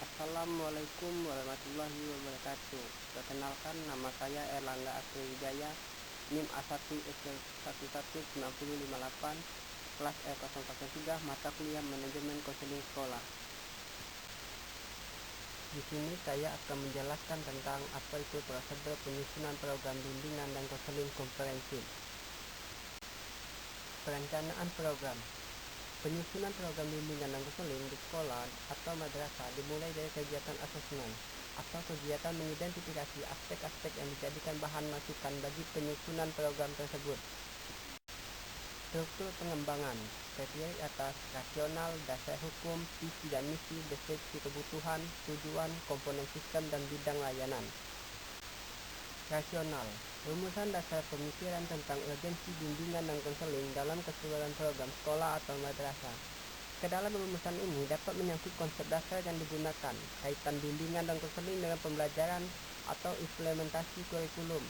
Assalamualaikum warahmatullahi wabarakatuh. Perkenalkan, nama saya Erlangga Asriwijaya, NIM A1S119058, kelas E003, mata kuliah Manajemen Konseling Sekolah. Di sini saya akan menjelaskan tentang apa itu prosedur penyusunan program bimbingan dan konseling komprehensif. Perencanaan program. Penyusunan program bimbingan dan konseling di sekolah atau madrasah dimulai dari kegiatan asesmen atau kegiatan mengidentifikasi aspek-aspek yang dijadikan bahan masukan bagi penyusunan program tersebut. Struktur pengembangan terdiri atas rasional, dasar hukum, visi dan misi, deskripsi kebutuhan, tujuan, komponen sistem, dan bidang layanan. Rasional, rumusan dasar pemikiran tentang urgensi bimbingan dan konseling dalam keseluruhan program sekolah atau madrasah. Ke dalam rumusan ini dapat menyangkut konsep dasar yang digunakan, kaitan bimbingan dan konseling dengan pembelajaran atau implementasi kurikulum,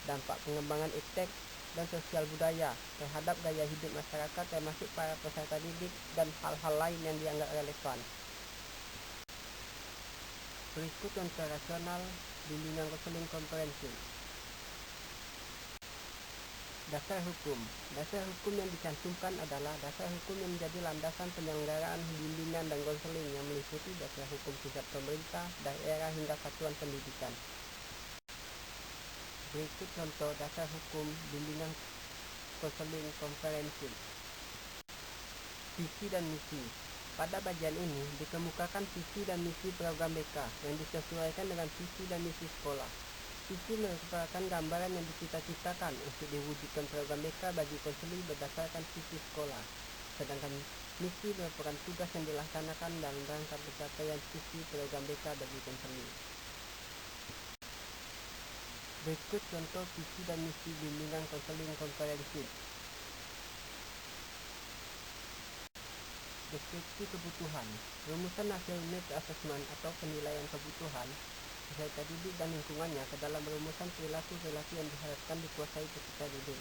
dampak pengembangan iptek dan sosial budaya terhadap gaya hidup masyarakat termasuk para peserta didik dan hal-hal lain yang dianggap relevan. Berikut contoh rasional bimbingan konseling komprehensif. Dasar hukum. Dasar hukum yang dicantumkan adalah dasar hukum yang menjadi landasan penyelenggaraan bimbingan dan konseling yang meliputi dasar hukum tingkat pemerintah, daerah hingga satuan pendidikan. Berikut contoh dasar hukum bimbingan konseling komprehensif. Visi dan misi. Pada bagian ini dikemukakan visi dan misi program BK yang disesuaikan dengan visi dan misi sekolah. Visi merupakan gambaran yang dicita-citakan untuk diwujudkan program BK bagi konseling berdasarkan visi sekolah. Sedangkan misi merupakan tugas yang dilaksanakan dalam rangka pencapaian visi program BK bagi konseling. Berikut contoh visi dan misi bimbingan konseling komprehensif. Deskripsi kebutuhan. Rumusan hasil needs assessment atau penilaian kebutuhan peserta didik dan lingkungannya ke dalam rumusan perilaku-perilaku yang diharapkan dikuasai peserta didik.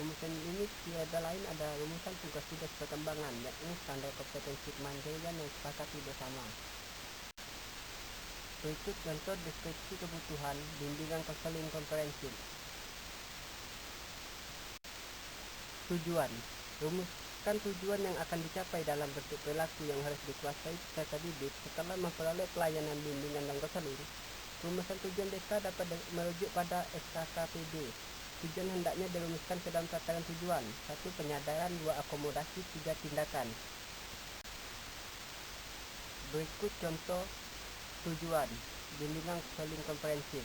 Rumusan ini tiada lain ada rumusan tugas-tugas perkembangan, yakni standar kompetensi kemandirian yang disepakati bersama. Berikut contoh deskripsi kebutuhan bimbingan konseling komprehensif. Tujuan. Rumuskan tujuan yang akan dicapai dalam bentuk perilaku yang harus dikuasai peserta didik setelah memperoleh pelayanan bimbingan dan konseling. Rumusan tujuan BK dapat merujuk pada SKKPD. Tujuan hendaknya dirumuskan ke dalam tataran tujuan. 1. Penyadaran, 2. Akomodasi, 3. Tindakan. Berikut contoh tujuan bimbingan konseling komprehensif.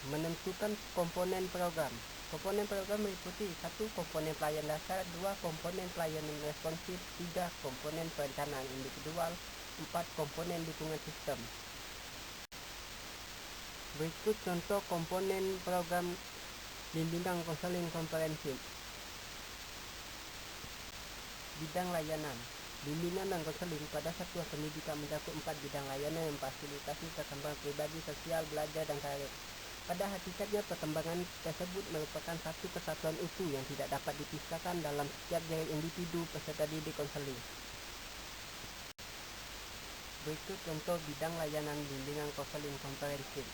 Menentukan komponen program. Komponen program meliputi 1. Komponen pelayanan dasar, 2. Komponen pelayanan responsif, 3. Komponen perencanaan individual, 4. Komponen dukungan sistem. Berikut contoh komponen program bimbingan konseling komprehensif. Bidang layanan. Bimbingan dan konseling pada satuan pendidikan mencakup 4 bidang layanan yang memfasilitasi perkembangan pribadi, sosial, belajar, dan karir. Pada hakikatnya perkembangan tersebut merupakan satu kesatuan utuh yang tidak dapat dipisahkan dalam setiap diri individu peserta didik konseling. Berikut contoh bidang layanan bimbingan konseling komprehensif.